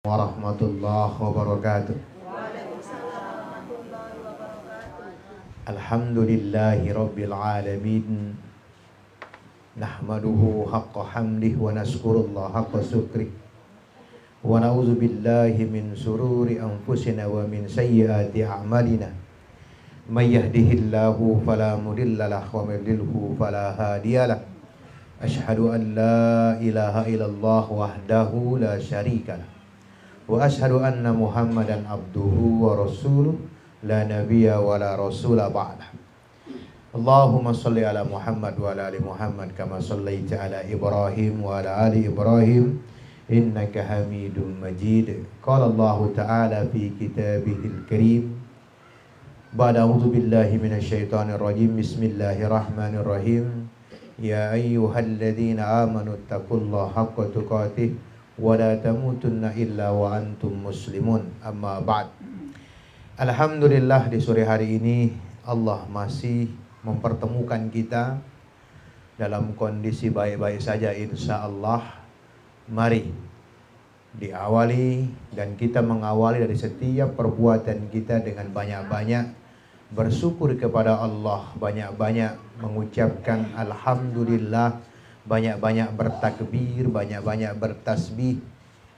warahmatullahi wabarakatuh. Alhamdulillahi rabbil alamin. Nahmaduhu haqqa hamdih wa naskurullah haqqa syukrih. Wa na'udzu billahi min sururi anfusina wa min sayyiati a'malina. May yahdihillahu fala mudilla lahu wa may yudlilhu fala hadiyalah. Asyhadu an la ilaha illallah wahdahu la syarikalah. Wa asyhadu anna Muhammadan abduhu wa rasuluh la nabiyya wa la rasula ba'dah. Allahumma salli ala Muhammad wa ala ali Muhammad kama sallaita ala Ibrahim wa ala ali Ibrahim innaka Hamidum Majid. Qala Allah Ta'ala fi kitabihil karim. Ba'da a'udzu billahi minasyaitonir rajim. Bismillahirrahmanirrahim. Ya ayyuhalladzina amanu taqullaha haqqa tuqatih wa la tamutunna illa wa antum muslimun. Amma ba'd. Alhamdulillah, di sore hari ini Allah masih mempertemukan kita dalam kondisi baik-baik saja insyaallah. Mari diawali dan kita mengawali dari setiap perbuatan kita dengan banyak-banyak bersyukur kepada Allah, banyak-banyak mengucapkan alhamdulillah, banyak-banyak bertakbir, banyak-banyak bertasbih,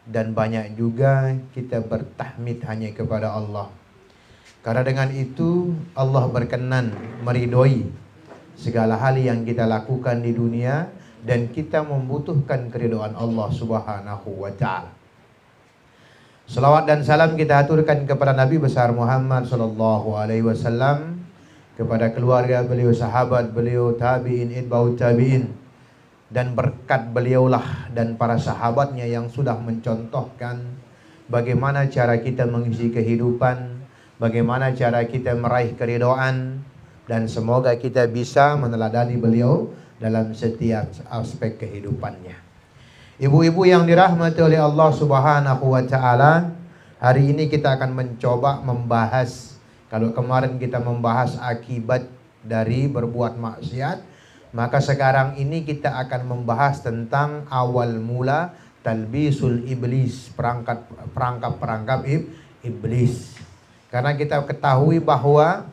dan banyak juga kita bertahmid hanya kepada Allah. Karena dengan itu Allah berkenan meridhoi segala hal yang kita lakukan di dunia dan kita membutuhkan keridhaan Allah Subhanahu wa Ta'ala. Salawat dan salam kita aturkan kepada Nabi besar Muhammad sallallahu alaihi wasallam, kepada keluarga beliau, sahabat beliau, tabi'in, itba'ut tabi'in, dan berkat beliaulah dan para sahabatnya yang sudah mencontohkan bagaimana cara kita mengisi kehidupan, bagaimana cara kita meraih keridhaan, dan semoga kita bisa meneladani beliau dalam setiap aspek kehidupannya. Ibu-ibu yang dirahmati oleh Allah Subhanahu wa Ta'ala, hari ini kita akan mencoba membahas, kalau kemarin kita membahas akibat dari berbuat maksiat, maka sekarang ini kita akan membahas tentang awal mula talbisul iblis, perangkap iblis. Karena kita ketahui bahwa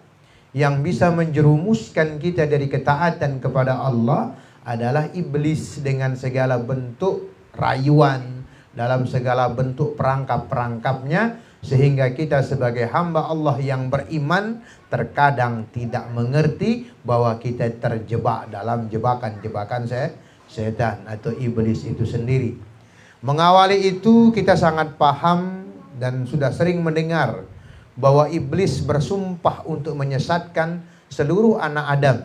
yang bisa menjerumuskan kita dari ketaatan kepada Allah adalah iblis dengan segala bentuk rayuan, dalam segala bentuk perangkap-perangkapnya, sehingga kita sebagai hamba Allah yang beriman terkadang tidak mengerti bahwa kita terjebak dalam jebakan-jebakan setan atau iblis itu sendiri. Mengawali itu kita sangat paham dan sudah sering mendengar bahwa iblis bersumpah untuk menyesatkan seluruh anak Adam,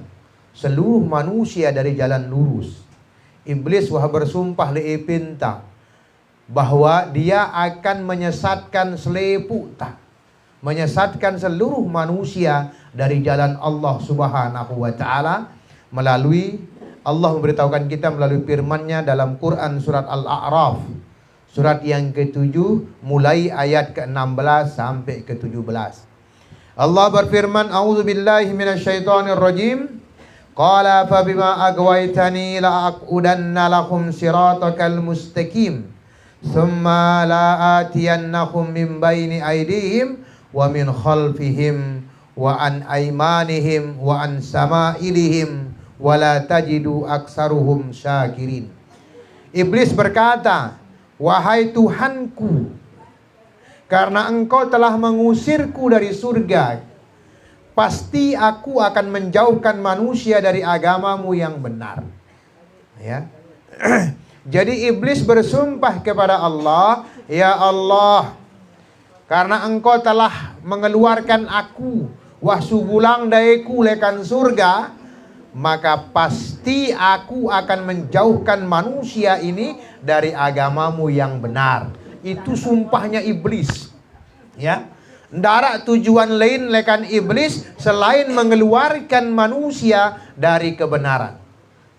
seluruh manusia dari jalan lurus. Iblis bersumpah leepinta bahwa dia akan menyesatkan seleputa, menyesatkan seluruh manusia dari jalan Allah Subhanahu wa Ta'ala melalui, Allah memberitahukan kita melalui firman-Nya dalam Quran surat Al-A'raf, surat yang ke-7 mulai ayat ke-16 sampai ke-17. Allah berfirman, a'udzubillahi minasyaitonirrajim. Qala fa bima aghwaytani la aqudanna lahum siratakal mustaqim thumma la atiyannahum min baini aydihim wa min khalfihim wa an aymanihim wa an sama'ilihim wa la tajidu aksaruhum syakirin. Iblis berkata, wahai Tuhanku, karena engkau telah mengusirku dari surga, pasti aku akan menjauhkan manusia dari agamamu yang benar. Ya. Jadi iblis bersumpah kepada Allah, ya Allah, karena engkau telah mengeluarkan aku, wahsubulang daiku lekan surga, maka pasti aku akan menjauhkan manusia ini dari agamamu yang benar. Itu sumpahnya iblis. Ya. Ndara tujuan lain lekan iblis selain mengeluarkan manusia dari kebenaran.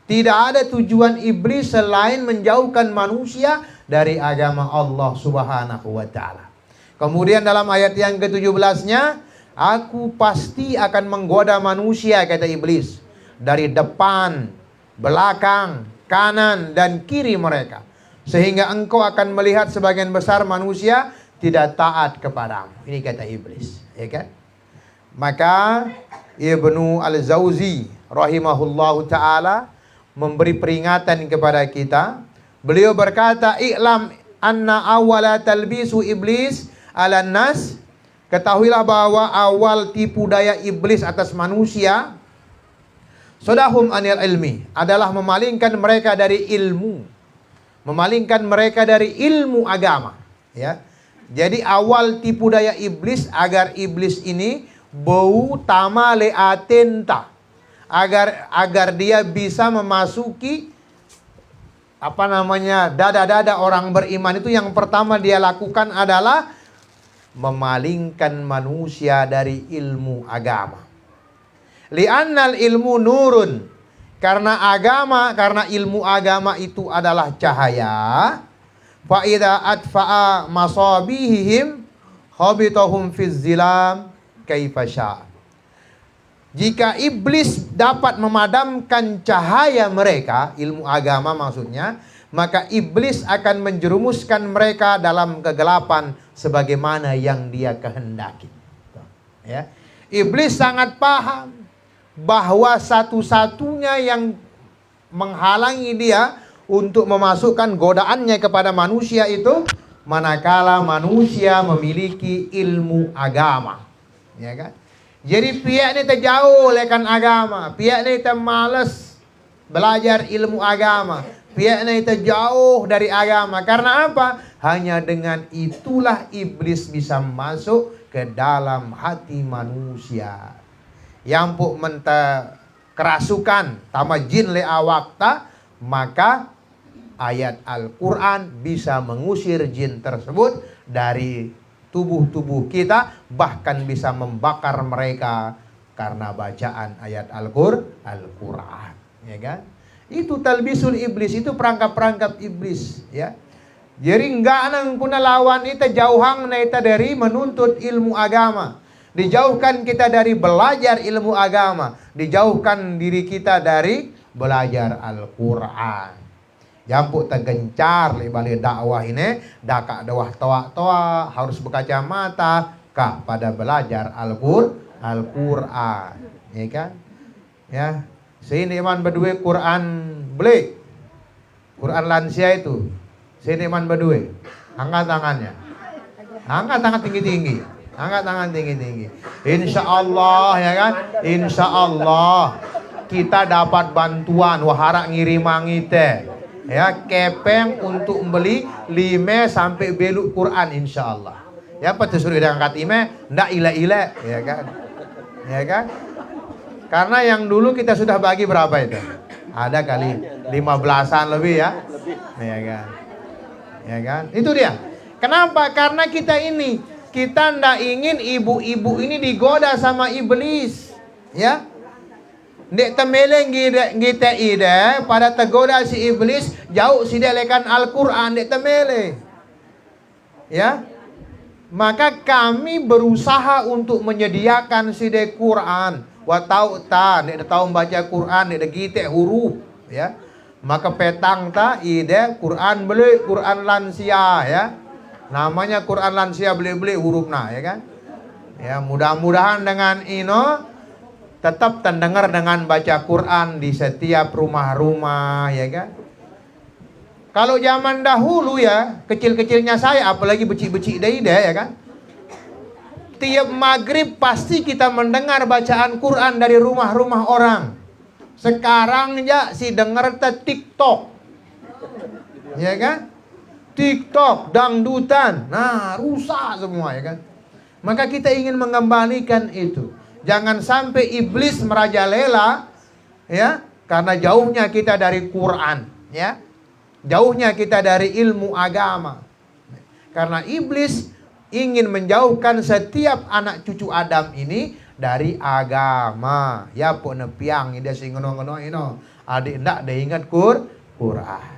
Tidak ada tujuan iblis selain menjauhkan manusia dari agama Allah Subhanahu wa Ta'ala. Kemudian dalam ayat yang ke-17-nya, aku pasti akan menggoda manusia, kata iblis, dari depan, belakang, kanan dan kiri mereka. sehingga engkau akan melihat sebagian besar manusia tidak taat kepadamu. Ini kata iblis, ya kan? Maka Ibnu Al-Jauzi rahimahullahu ta'ala memberi peringatan kepada kita. Beliau berkata, "I'lam anna awwala talbisu iblis ala nas." Ketahuilah bahwa awal tipu daya iblis atas manusia, sodahum anil ilmi, adalah memalingkan mereka dari ilmu. Memalingkan mereka dari ilmu agama. Ya. Jadi awal tipu daya iblis agar iblis ini bau tamale atenta, agar dia bisa memasuki dada-dada orang beriman. Itu yang pertama dia lakukan adalah memalingkan manusia dari ilmu agama. Li'annal ilmu nurun, karena ilmu agama itu adalah cahaya. Fa idza atfa'a masabihim habitahum fiz zilam kaifa syaa. Jika iblis dapat memadamkan cahaya mereka, ilmu agama maksudnya, maka iblis akan menjerumuskan mereka dalam kegelapan sebagaimana yang dia kehendaki. Ya. Iblis sangat paham bahwa satu-satunya yang menghalangi dia untuk memasukkan godaannya kepada manusia itu manakala manusia memiliki ilmu agama. Ya kan? Jadi pihak ini terjauh lekan agama, pihak ini termalas belajar ilmu agama, pihak ini terjauh dari agama. Karena apa? Hanya dengan itulah iblis bisa masuk ke dalam hati manusia. Yang pun menta kerasukan tama jin le awakta, maka ayat Al-Quran bisa mengusir jin tersebut dari tubuh-tubuh kita, bahkan bisa membakar mereka karena bacaan ayat Al-Quran, ya kan? Itu talbisul iblis, itu perangkap-perangkap iblis, ya. Jadi enggak nang kuna lawan ita jauhang na ita dari menuntut ilmu agama. Dijauhkan kita dari belajar ilmu agama, dijauhkan diri kita dari belajar Al-Quran. Jampu tergencar balik dakwah ini, dakak dakwah toa harus berkacamata kah pada belajar Al-Quran, ya kan? Ya, sini iman berdua Quran beli, Quran lansia itu, sini iman berdua, angkat tangannya, angkat tangan tinggi-tinggi, angkat tangan tinggi-tinggi. Insya Allah, ya kan? Insya Allah kita dapat bantuan wahara ngirimang ite. Ya, kepeng untuk membeli 5 sampai beluk Quran insyaallah. Ya, apa suruh dia angkat ime, ndak ile-ile, ya kan? Ya kan? Karena yang dulu kita sudah bagi berapa itu? Ada kali 15-an lebih ya. Ya kan? Ya kan? Itu dia. Kenapa? Karena kita ndak ingin ibu-ibu ini digoda sama iblis. Ya. Dek temeleng kita ide pada tergoda si iblis, jauh si delekan Al-Quran dek temele. Ya. Maka kami berusaha untuk menyediakan si dek Quran. Wa tau ta dek tahu baca Quran dek gite huruf, ya. Maka petang ta ide Quran beli Quran lansia, ya. Namanya Quran lansia beli hurufna, ya kan? Ya, mudah-mudahan dengan ino tetap terdengar dengan baca Quran di setiap rumah-rumah, ya kan? Kalau zaman dahulu ya, kecil-kecilnya saya, apalagi becik-becik dah, ya kan? Tiap maghrib pasti kita mendengar bacaan Quran dari rumah-rumah orang. Sekarang ya si dengar TikTok, ya kan? TikTok, dangdutan, nah rusak semua, ya kan? Maka kita ingin mengembalikan itu. Jangan sampai iblis merajalela, ya, karena jauhnya kita dari Quran, ya, jauhnya kita dari ilmu agama. Karena iblis ingin menjauhkan setiap anak cucu Adam ini dari agama. Ya pun nepiang ida sing ngono-ngono ino, adik ndak ada ingat Quran.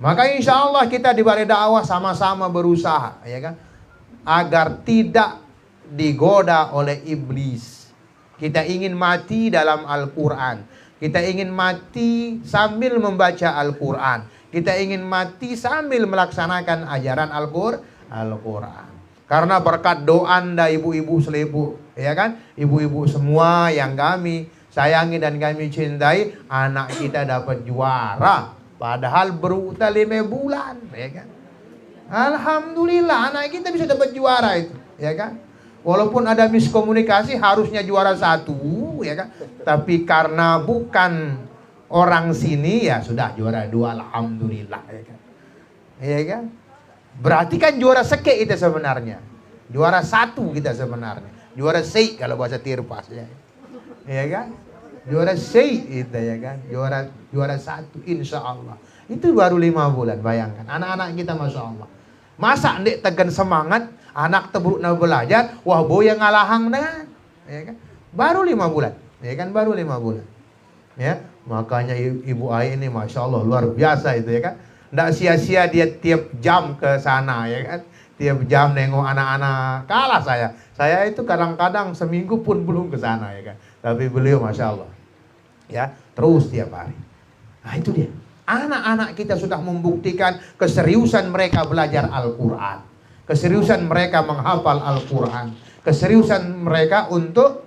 Maka insya Allah kita di balai dakwah sama-sama berusaha, ya kan, agar tidak digoda oleh iblis. Kita ingin mati dalam Al-Quran. Kita ingin mati sambil membaca Al-Quran. Kita ingin mati sambil melaksanakan ajaran Al-Quran. Karena berkat doa Anda ibu-ibu selebu, ya kan? Ibu-ibu semua yang kami sayangi dan kami cintai, anak kita dapat juara. Padahal baru 5 bulan, ya kan? Alhamdulillah anak kita bisa dapat juara itu, ya kan? Walaupun ada miskomunikasi harusnya juara 1, ya kan? Tapi karena bukan orang sini ya sudah juara 2, alhamdulillah, ya kan? Ya kan? Berarti kan juara seke kita sebenarnya. Juara 1 kita sebenarnya. Juara sei kalau bahasa Tirpas ya. Ya kan? Juara sei itu ya kan. Juara 1 insya Allah. Itu baru 5 bulan, bayangkan. Anak-anak kita masya Allah. Masa ndek tegan semangat, anak tebruk na belajar, wah boya ngalahang dengan. Ya kan? Baru 5 bulan. Ya kan, baru 5 bulan. Ya, makanya Ibu Ai ini masya Allah luar biasa itu ya kan. Nggak sia-sia dia tiap jam ke sana ya kan. Tiap jam nengok anak-anak. Kalah saya. Saya itu kadang-kadang seminggu pun belum ke sana ya kan. Tapi beliau masya Allah. Ya, terus tiap hari. Nah itu dia. Anak-anak kita sudah membuktikan keseriusan mereka belajar Al-Quran. Keseriusan mereka menghafal Al-Quran. Keseriusan mereka untuk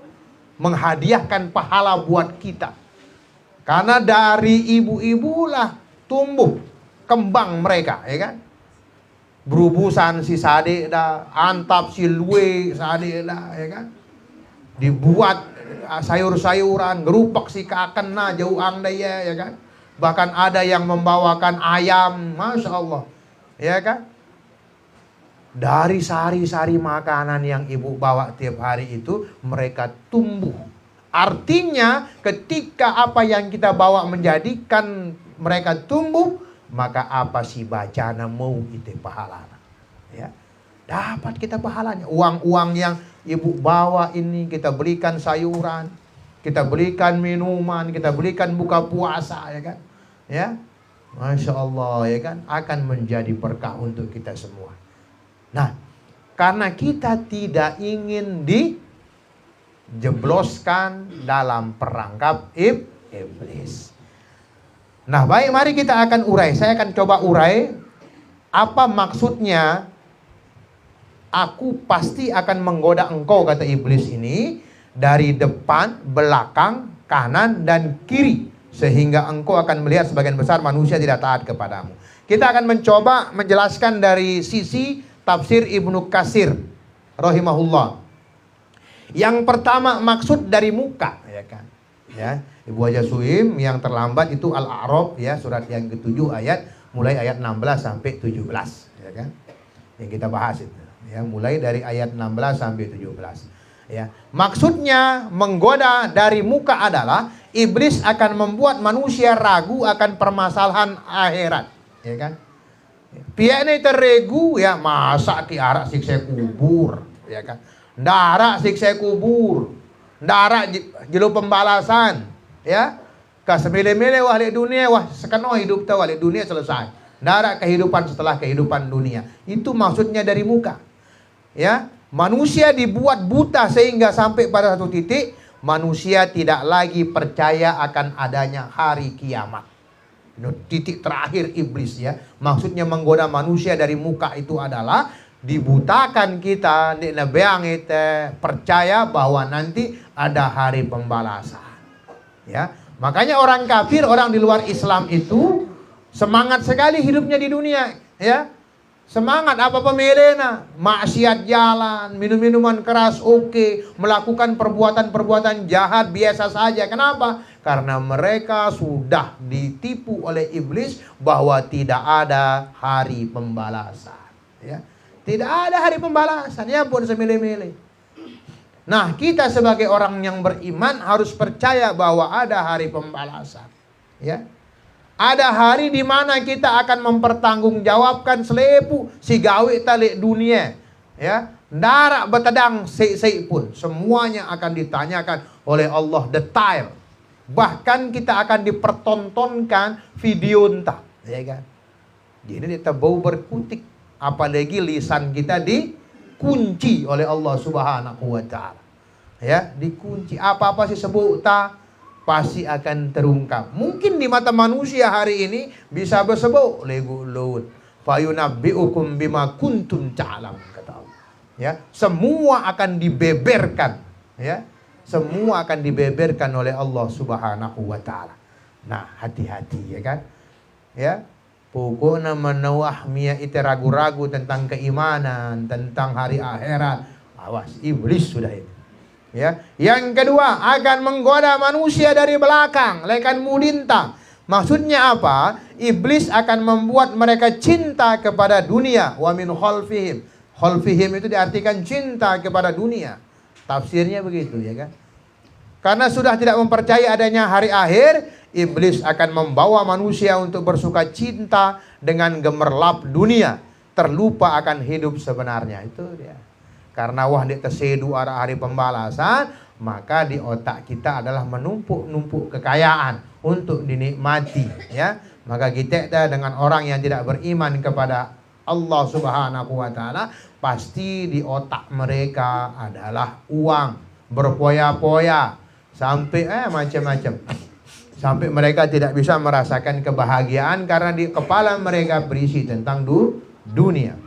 menghadiahkan pahala buat kita. Karena dari ibu-ibulah tumbuh kembang mereka, ya kan? Berubusan si sade dah, antap si luwe sade dah, ya kan? Dibuat sayur-sayuran, gerupak si kaken na jauh ang daya, ya kan? Bahkan ada yang membawakan ayam, masya Allah, ya kan? Dari sari-sari makanan yang ibu bawa tiap hari itu mereka tumbuh. Artinya ketika apa yang kita bawa menjadikan mereka tumbuh, maka apa sih bacana mau kita pahalanya, ya dapat kita pahalanya. Uang-uang yang ibu bawa ini kita belikan sayuran, kita belikan minuman, kita belikan buka puasa, ya kan, ya masya Allah, ya kan, akan menjadi berkah untuk kita semua. Nah, karena kita tidak ingin dijebloskan dalam perangkap iblis. Nah baik, mari kita akan urai. Saya akan coba urai apa maksudnya aku pasti akan menggoda engkau, kata iblis ini, dari depan, belakang, kanan, dan kiri, sehingga engkau akan melihat sebagian besar manusia tidak taat kepadamu. Kita akan mencoba menjelaskan dari sisi tafsir Ibnu Katsir rahimahullah. Yang pertama maksud dari muka, ya kan, ya. Ibu Haja Suim yang terlambat itu Al-A'raf ya, surat yang ke-7 ayat mulai ayat 16 sampai 17 ya kan. Yang kita bahas itu ya, mulai dari ayat 16 sampai 17 ya. Maksudnya menggoda dari muka adalah iblis akan membuat manusia ragu akan permasalahan akhirat, ya kan. Pihak ini terregu ya, masa tiara siksa kubur, ya kan. Ndara siksa kubur, ndara jelo pembalasan. Ya, kasemile-mile wahli dunia, wah sekano hidup tahu wahli dunia selesai. Tidak ada kehidupan setelah kehidupan dunia. Itu maksudnya dari muka. Ya, manusia dibuat buta sehingga sampai pada satu titik manusia tidak lagi percaya akan adanya hari kiamat. Itu titik terakhir iblis ya. Maksudnya menggoda manusia dari muka itu adalah dibutakan kita, percaya bahwa nanti ada hari pembalasan. Ya, makanya orang kafir, orang di luar Islam itu semangat sekali hidupnya di dunia, ya. Semangat apa pemelena, maksiat jalan, minum-minuman keras oke, melakukan perbuatan-perbuatan jahat biasa saja. Kenapa? Karena mereka sudah ditipu oleh iblis bahwa tidak ada hari pembalasan, ya. Tidak ada hari pembalasan, ya pun semilih-milih. Nah, kita sebagai orang yang beriman harus percaya bahwa ada hari pembalasan. Ya. Ada hari di mana kita akan mempertanggungjawabkan selepu si gawe talik dunia. Ya. Darak betedang sei pun. Semuanya akan ditanyakan oleh Allah detail. Bahkan kita akan dipertontonkan video entah. Ya kan? Jadi kita bau berkutik. Apalagi lisan kita dikunci oleh Allah Subhanahu wa ta'ala. Ya, dikunci. Apa-apa sih sebut ta, pasti akan terungkap. Mungkin di mata manusia hari ini bisa bersebut legu laut. Fayunabbi'ukum bima kuntum ta'lam, kata Allah. Ya, semua akan dibeberkan, ya. Semua akan dibeberkan oleh Allah Subhanahu wa taala. Nah, hati-hati ya kan? Ya. Pokoknya menawah mia itu ragu-ragu tentang keimanan, tentang hari akhirat. Awas, iblis sudah itu. Ya. Yang kedua, akan menggoda manusia dari belakang, lekan mudinta. Maksudnya apa? Iblis akan membuat mereka cinta kepada dunia. Wa min khalfihim. Khalfihim itu diartikan cinta kepada dunia. Tafsirnya begitu ya kan? Karena sudah tidak mempercayai adanya hari akhir, iblis akan membawa manusia untuk bersuka cinta dengan gemerlap dunia, terlupa akan hidup sebenarnya. Itu dia. Karena wah dia tersedu arah hari pembalasan, maka di otak kita adalah menumpuk-numpuk kekayaan untuk dinikmati, ya. Maka kita dengan orang yang tidak beriman kepada Allah Subhanahu wa taala, pasti di otak mereka adalah uang, berpoya-poya sampai macam-macam. Sampai mereka tidak bisa merasakan kebahagiaan karena di kepala mereka berisi tentang dunia.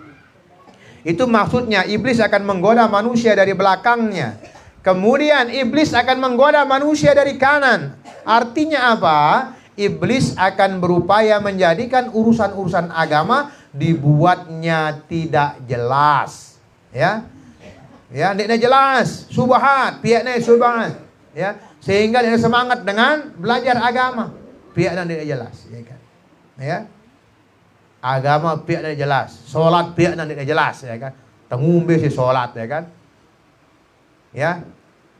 Itu maksudnya iblis akan menggoda manusia dari belakangnya. Kemudian iblis akan menggoda manusia dari kanan. Artinya apa? Iblis akan berupaya menjadikan urusan-urusan agama dibuatnya tidak jelas. Ya. Ya, tidak jelas, subhat, pihaknya subhat. Ya, sehingga dia semangat dengan belajar agama. Pihaknya tidak jelas, ya kan? Ya. Agama pihaknya tidak jelas, salat pihaknya tidak jelas, ya kan? Tengumbe si salat, ya kan? Ya.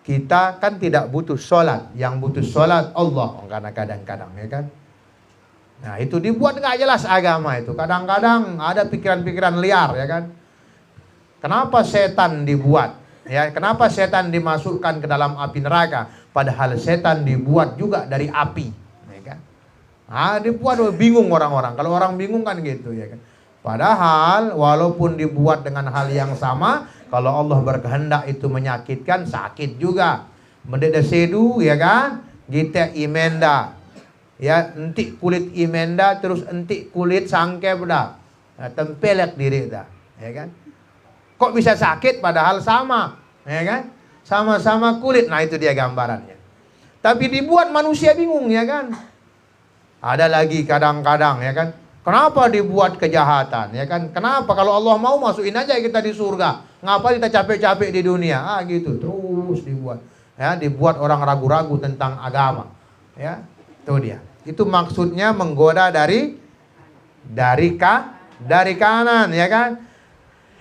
Kita kan tidak butuh sholat, yang butuh sholat Allah, karena kadang-kadang ya kan. Nah itu dibuat nggak jelas agama itu. Kadang-kadang ada pikiran-pikiran liar ya kan. Kenapa setan dibuat? Ya, kenapa setan dimasukkan ke dalam api neraka? Padahal setan dibuat juga dari api, ya kan? Dibuat bingung orang-orang. Kalau orang bingung kan gitu ya kan. Padahal walaupun dibuat dengan hal yang sama, kalau Allah berkehendak itu menyakitkan, sakit juga. Mendeda sedu ya kan? Kita imenda. Ya, entik kulit imenda terus entik kulit sangke dah. Tempelek diri dah, ya kan? Kok bisa sakit padahal sama, ya kan? Sama-sama kulit. Nah, itu dia gambarannya. Tapi dibuat manusia bingung, ya kan? Ada lagi kadang-kadang, ya kan? Kenapa dibuat kejahatan, ya kan? Kenapa kalau Allah mau masukin aja kita di surga? Ngapa kita capek-capek di dunia? Gitu terus dibuat. Ya, dibuat orang ragu-ragu tentang agama. Ya, itu dia. Itu maksudnya menggoda dari kanan, ya kan?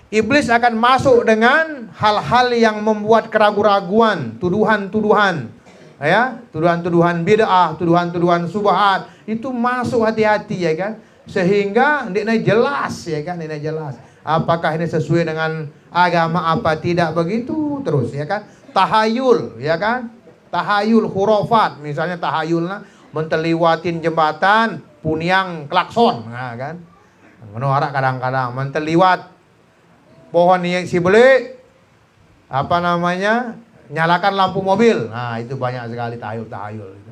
Iblis akan masuk dengan hal-hal yang membuat keraguan-raguan, tuduhan-tuduhan, ya, tuduhan-tuduhan bid'ah, tuduhan-tuduhan subhat, itu masuk hati-hati, ya kan? Sehingga tidak jelas, ya kan? Tidak jelas. Apakah ini sesuai dengan agama apa tidak, begitu terus, ya kan? Tahayul, ya kan? Tahayul khurafat, misalnya tahayulnya menteliwatin jembatan puniang klakson, nah kan? Menurut kadang-kadang menteliwat pohon yang si beli apa namanya nyalakan lampu mobil, nah itu banyak sekali tahayul gitu.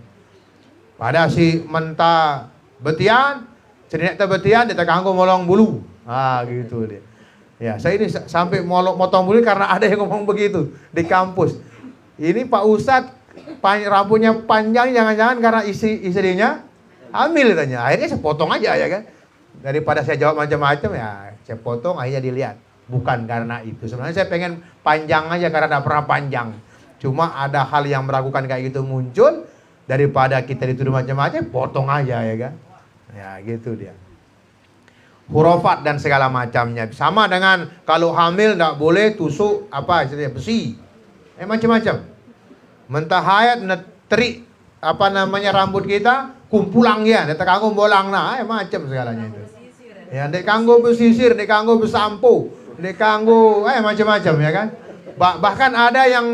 Pada si mentah betian cerinek tebetian dia kanggo molong bulu, gitu dia. Ya, saya ini sampai motong bulu karena ada yang ngomong begitu di kampus. Ini Pak Ustadz rambutnya panjang, jangan-jangan karena istrinya hamil katanya. Akhirnya saya potong aja, ya kan. Daripada saya jawab macam-macam, ya saya potong, akhirnya dilihat. Bukan karena itu. Sebenarnya saya pengen panjang aja karena tidak pernah panjang. Cuma ada hal yang meragukan kayak gitu muncul, daripada kita dituduh macam-macam, potong aja, ya kan. Ya gitu dia. Hurufat dan segala macamnya. Sama dengan kalau hamil tidak boleh tusuk apa istilahnya besi. Macam-macam. Mentah hayat neteri apa namanya rambut kita kumpulang ya, dek kanggo bolang nah, macam segalanya itu. Ya, dek kanggo besisir, dek kanggo besampo, dek kanggo macam-macam, ya kan. Bahkan ada yang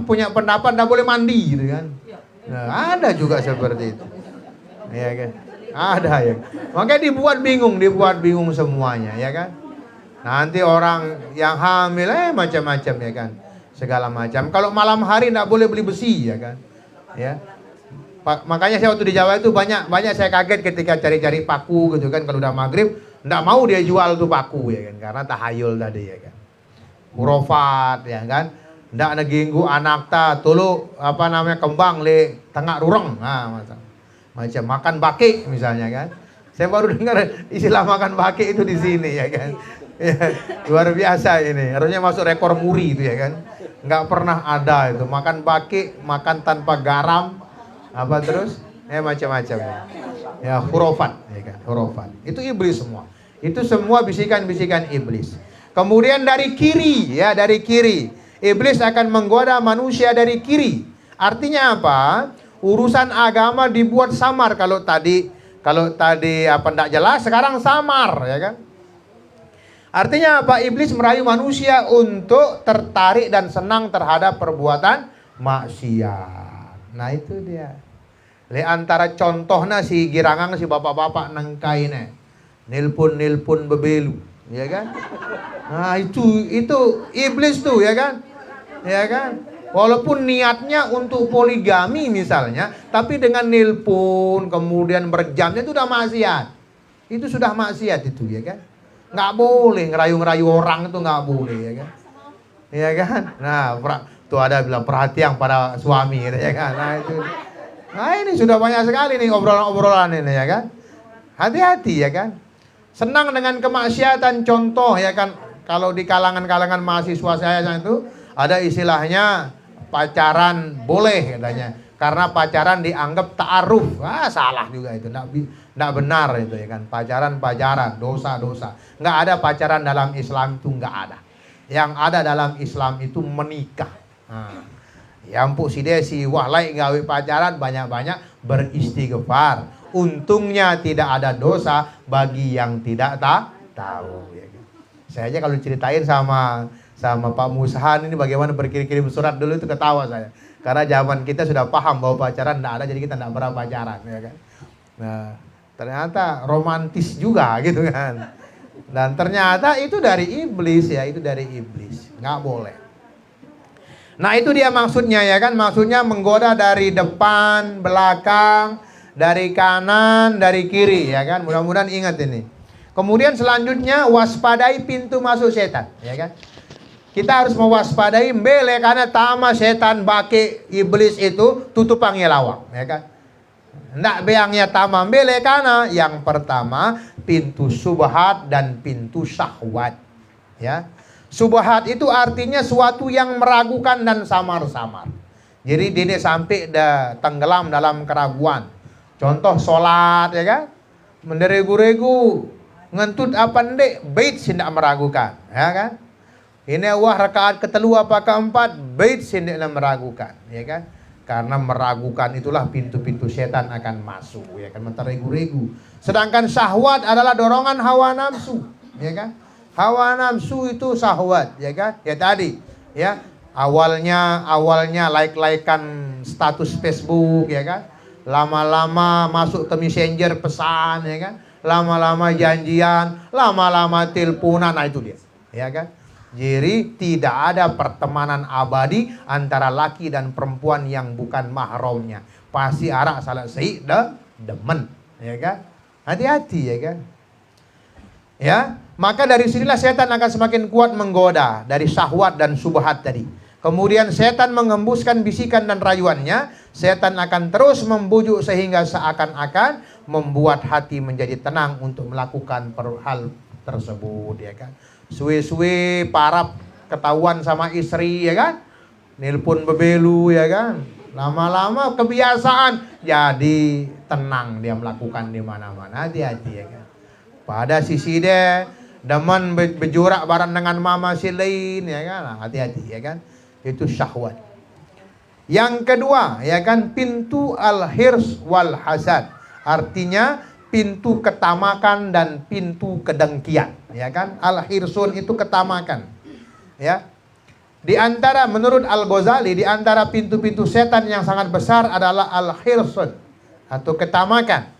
punya pendapat tidak boleh mandi gitu kan. Nah, ada juga seperti itu. Ya kan. Ada ya. Makanya dibuat bingung semuanya, ya kan. Nanti orang yang hamil macam-macam, ya kan. Segala macam. Kalau malam hari tidak boleh beli besi, ya kan. Ya. Makanya saya waktu di Jawa itu banyak saya kaget ketika cari-cari paku gitu kan, kalau udah maghrib nggak mau dia jual tuh paku ya kan, karena tahayul tadi ya kan, hurufat ya kan, nggak neginggu anak ta tulu apa namanya kembang le tengah rureng, nah macam makan baki misalnya kan. Saya baru dengar istilah makan baki itu di sini ya kan. Ya, luar biasa ini, harusnya masuk rekor muri itu ya kan, nggak pernah ada itu makan baki, makan tanpa garam apa terus macam-macam ya hurufat ya kan, hurufat itu iblis semua, itu semua bisikan-bisikan iblis. Kemudian dari kiri ya, dari kiri iblis akan menggoda manusia dari kiri. Artinya apa? Urusan agama dibuat samar. Kalau tadi apa enggak jelas, sekarang samar ya kan. Artinya apa? Iblis merayu manusia untuk tertarik dan senang terhadap perbuatan maksiat. Nah itu dia. Le antara contohnya si girangang si bapak-bapak nangkai nih. Nilpun bebelu, ya kan? Nah itu iblis tuh ya kan? Ya kan? Walaupun niatnya untuk poligami misalnya, tapi dengan nilpun kemudian berjamnya itu udah maksiat. Itu sudah maksiat itu ya kan? Nggak boleh ngerayu-ngerayu orang itu nggak boleh ya kan? Ya kan? Nah, tuh ada bilang perhatian pada suami ya kan. Nah ini sudah banyak sekali nih obrolan-obrolan ini ya kan. Hati-hati ya kan. Senang dengan kemaksiatan, contoh ya kan. Kalau di kalangan mahasiswa saya itu ada istilahnya pacaran boleh katanya. Karena pacaran dianggap ta'aruf. Salah juga itu. Nggak benar itu ya kan. Pacaran, dosa. Nggak ada pacaran dalam Islam itu, nggak ada. Yang ada dalam Islam itu menikah. Ya ampun si desi wahlai gawe pacaran banyak-banyak beristighfar. Untungnya tidak ada dosa bagi yang tidak tahu ya kan? Saya aja kalau ceritain sama Pak Musahan ini bagaimana berkirim surat dulu itu ketawa saya. Karena zaman kita sudah paham bahwa pacaran tidak ada, jadi kita tidak pernah pacaran ya kan. Nah, ternyata romantis juga gitu kan. Dan ternyata itu dari iblis ya, itu dari iblis. Nggak boleh. Nah itu dia maksudnya ya kan. Maksudnya menggoda dari depan, belakang, dari kanan, dari kiri ya kan. Mudah-mudahan ingat ini. Kemudian selanjutnya waspadai pintu masuk setan ya kan. Kita harus mewaspadai mbele karena tama setan baki iblis itu tutupangnya lawak ya kan. Ndak beangnya tama mbele karena yang pertama pintu subhat dan pintu syahwat ya. Subhat itu artinya suatu yang meragukan dan samar-samar. Jadi dia sampai dah tenggelam dalam keraguan. Contoh sholat ya kan, menderegu-regu, ngentut apa ndek, bait sindak meragukan, ya kan? Ini wah rakaat ketelu apa keempat, bait sindak meragukan, ya kan? Karena meragukan itulah pintu-pintu setan akan masuk, ya kan? Menteregu-regu. Sedangkan syahwat adalah dorongan hawa nafsu, ya kan? Hawa nafsu itu syahwat, ya kan? Ya tadi, ya. Awalnya like-likean status Facebook, ya kan? Lama-lama masuk ke messenger pesan, ya kan? Lama-lama janjian, lama-lama teleponan, nah itu dia, ya kan? Jadi tidak ada pertemanan abadi antara laki dan perempuan yang bukan mahramnya. Pasti arak salah demen, ya kan? Hati-hati, ya kan? Ya, maka dari sinilah setan akan semakin kuat menggoda dari syahwat dan subhat tadi. Kemudian setan mengembuskan bisikan dan rayuannya. Setan akan terus membujuk sehingga seakan-akan membuat hati menjadi tenang untuk melakukan hal tersebut, ya kan? Suwe-suwe parap ketahuan sama istri, ya kan? Nelpon bebelu, ya kan? Lama-lama kebiasaan jadi tenang dia melakukan di mana-mana. Hati-hati, ya kan? Pada sisi dia demen berjurak bareng dengan mama si lain, ya kan? Hati-hati, ya kan? Itu syahwat. Yang kedua, ya kan, pintu al-hirs wal hasad. Artinya pintu ketamakan dan pintu kedengkian, ya kan? Al-hirsun itu ketamakan. Ya. Di antara menurut Al-Ghazali, di antara pintu-pintu setan yang sangat besar adalah al-hirsun atau ketamakan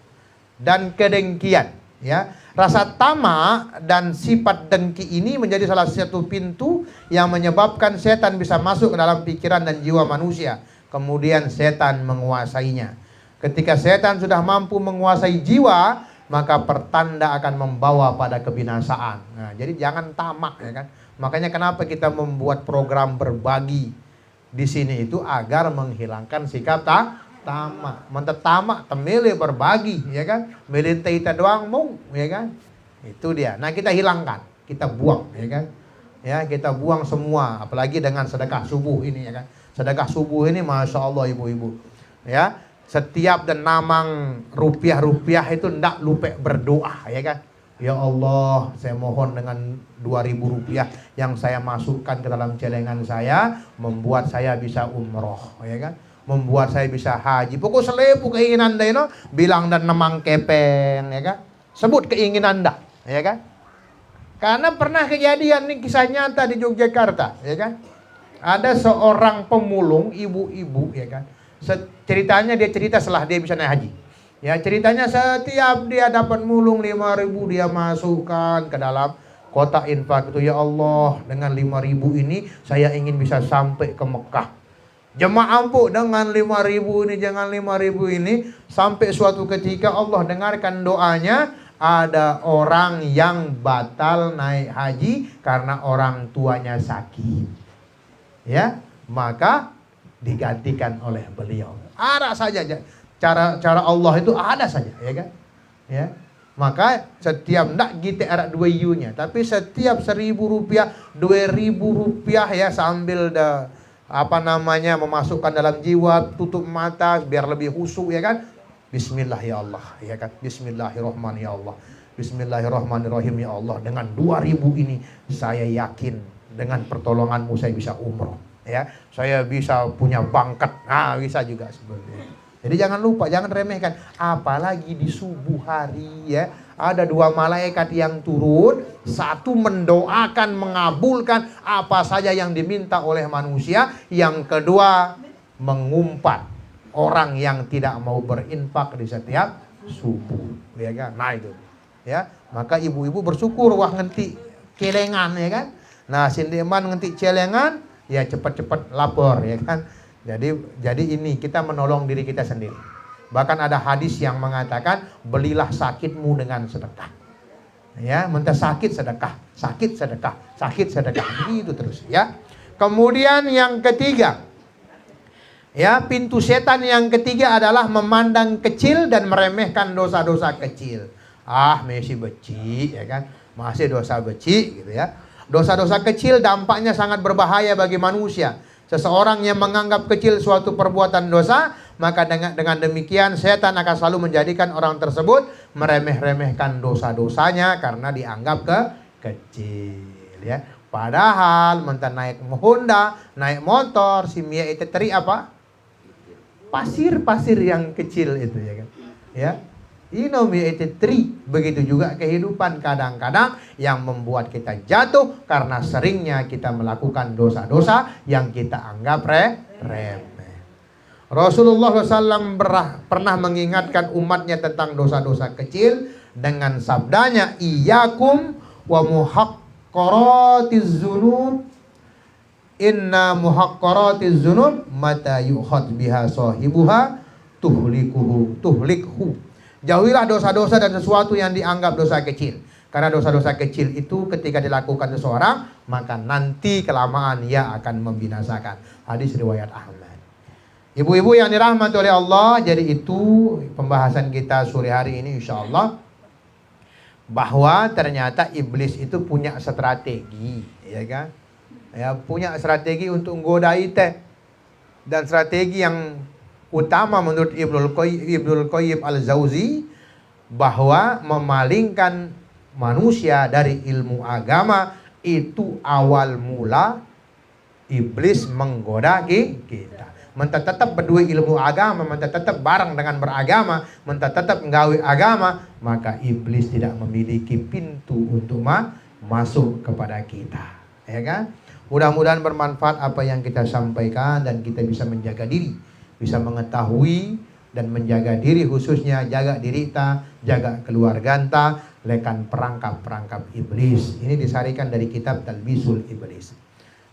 dan kedengkian, ya. Rasa tamak dan sifat dengki ini menjadi salah satu pintu yang menyebabkan setan bisa masuk ke dalam pikiran dan jiwa manusia. Kemudian setan menguasainya. Ketika setan sudah mampu menguasai jiwa, maka pertanda akan membawa pada kebinasaan. Nah, jadi jangan tamak, ya kan? Makanya kenapa kita membuat program berbagi di sini itu agar menghilangkan sikap tamak. Mentah tamak, temele berbagi, ya kan? Melinte kita doang mau, ya kan? Itu dia. Nah, kita hilangkan, kita buang, ya kan? Ya, kita buang semua, apalagi dengan sedekah subuh ini, ya kan? Sedekah subuh ini, masya Allah ibu-ibu, ya. Setiap dan namang rupiah-rupiah itu ndak lupa berdoa, ya kan? Ya Allah, saya mohon dengan 2.000 rupiah yang saya masukkan ke dalam celengan saya, membuat saya bisa umroh, ya kan? Membuat saya bisa haji. Pokok selepu keinginan anda, no? Bilang dan nemang kepeng, ya kan? Sebut keinginan anda, ya kan? Karena pernah kejadian nih, kisah nyata di Yogyakarta, ya kan? Ada seorang pemulung, ibu-ibu, ya kan? Ceritanya dia cerita setelah dia bisa naik haji. Ya, ceritanya setiap dia dapat mulung 5.000, dia masukkan ke dalam kotak infak itu. Ya Allah, dengan 5.000 ini saya ingin bisa sampai ke Mekah. Jemaah ampun, dengan 5.000 ini, jangan 5.000 ini, sampai suatu ketika Allah dengarkan doanya, ada orang yang batal naik haji karena orang tuanya sakit. Ya, maka digantikan oleh beliau. Ada saja cara Allah itu ada saja, ya kan? Ya. Maka setiap ndak kita ada 2 nya, tapi setiap 1.000 rupiah, 2.000 rupiah, ya, sambil memasukkan dalam jiwa, tutup mata biar lebih khusyuk, ya kan? Bismillah ya Allah, ya kan? Bismillahirrahmanirrahim ya Allah. Bismillahirrahmanirrahim ya Allah. Dengan 2.000 ini saya yakin dengan pertolonganmu saya bisa umroh, ya. Saya bisa punya bangkat. Nah, bisa juga seperti itu. Jadi jangan lupa, jangan remehkan. Apalagi di subuh hari, ya, ada 2 malaikat yang turun. Satu mendoakan, mengabulkan apa saja yang diminta oleh manusia. Yang kedua mengumpat orang yang tidak mau berinfak di setiap subuh, ya kan? Nah itu, ya. Maka ibu-ibu bersyukur, wah ngenti celengan, ya kan? Nah, sindiman ngenti celengan, ya cepat-cepat lapor, ya kan? Jadi ini kita menolong diri kita sendiri. Bahkan ada hadis yang mengatakan, belilah sakitmu dengan sedekah. Ya, mentah sakit sedekah, sakit sedekah, sakit sedekah, begitu terus, ya. Kemudian yang ketiga, ya, pintu setan yang ketiga adalah memandang kecil dan meremehkan dosa-dosa kecil. Ah, masih beci, ya kan? Masih dosa beci, gitu ya. Dosa-dosa kecil dampaknya sangat berbahaya bagi manusia. Seseorang yang menganggap kecil suatu perbuatan dosa, maka dengan demikian setan akan selalu menjadikan orang tersebut meremeh-remehkan dosa-dosanya karena dianggap kecil, ya. Padahal mentah naik Honda, naik motor, si Mia itu teri apa? Pasir-pasir yang kecil itu, ya kan? Ya. Begitu juga kehidupan kadang-kadang yang membuat kita jatuh karena seringnya kita melakukan dosa-dosa yang kita anggap remeh. Rasulullah SAW pernah mengingatkan umatnya tentang dosa-dosa kecil dengan sabdanya, Iyyakum wa muhaqqaratiz dzunub, inna muhaqqaratiz dzunub mata yukhad biha sahibuha tuhlikhu. Jauhilah dosa-dosa dan sesuatu yang dianggap dosa kecil. Karena dosa-dosa kecil itu ketika dilakukan seseorang, maka nanti kelamaan ia akan membinasakan. Hadis riwayat Ahmad. Ibu-ibu yang dirahmati oleh Allah, jadi itu pembahasan kita sore hari ini insyaallah. Bahwa ternyata iblis itu punya strategi, ya kan? Ya, punya strategi untuk menggodai teh. Dan strategi yang utama menurut Ibnul Qayyim Al-Jauzi, bahwa memalingkan manusia dari ilmu agama itu awal mula iblis menggoda kita. Mentah tetap berdua ilmu agama, mentah tetap bareng dengan beragama, mentah tetap menggawe agama, maka iblis tidak memiliki pintu untuk masuk kepada kita, ya kan? Mudah-mudahan bermanfaat apa yang kita sampaikan dan kita bisa menjaga diri, bisa mengetahui dan menjaga diri, khususnya jaga diri kita, jaga keluarga kita, lekan perangkap-perangkap iblis. Ini disarikan dari kitab Talbisul Iblis.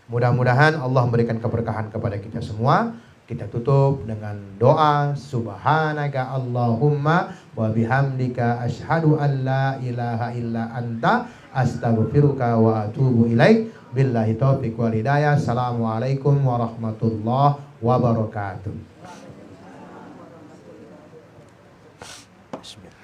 Mudah-mudahan Allah memberikan keberkahan kepada kita semua. Kita tutup dengan doa subhanaka Allahumma wa bihamdika asyhadu an la ilaha illa anta astaghfiruka wa atubu ilaik. Billahi taufiq wal hidayah. Assalamualaikum warahmatullahi wabarakatuh. Bismillah.